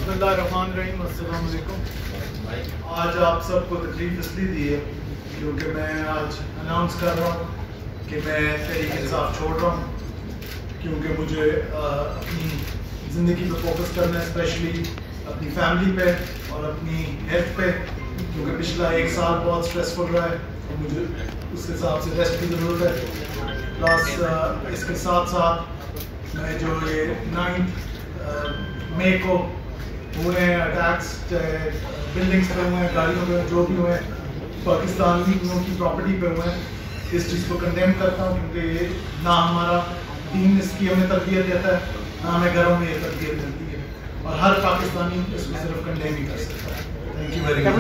बिस्मिल्लाहिर्रहमानिर्रहीम, अस्सलाम वालेकुम। आज आप सबको तकलीफ इसलिए दी है क्योंकि मैं आज अनाउंस कर रहा हूँ कि मैं तहरीक इंसाफ छोड़ रहा हूँ, क्योंकि मुझे अपनी ज़िंदगी पे फोकस करना है, स्पेशली अपनी फैमिली पे और अपनी हेल्थ पे, क्योंकि पिछला 1 साल बहुत स्ट्रेसफुल रहा है और मुझे उस हिसाब से रेस्ट की ज़रूरत है। प्लस इसके साथ साथ मैं जो ये 9 मई को हुए हैं अटैक्स, चाहे बिल्डिंग्स पे हुए हैं, गाड़ियों पे जो भी हुए हैं, पाकिस्तानियों की प्रॉपर्टी पे हुए हैं, इस चीज़ को कंडेम करता हूँ, क्योंकि ये ना हमारा दीन इसकी हमें तरबियत देता है, ना हमें घरों में ये तरबियत मिलती है, और हर पाकिस्तानी इसको सिर्फ कंडेम ही कर सकता है। Thank you very much.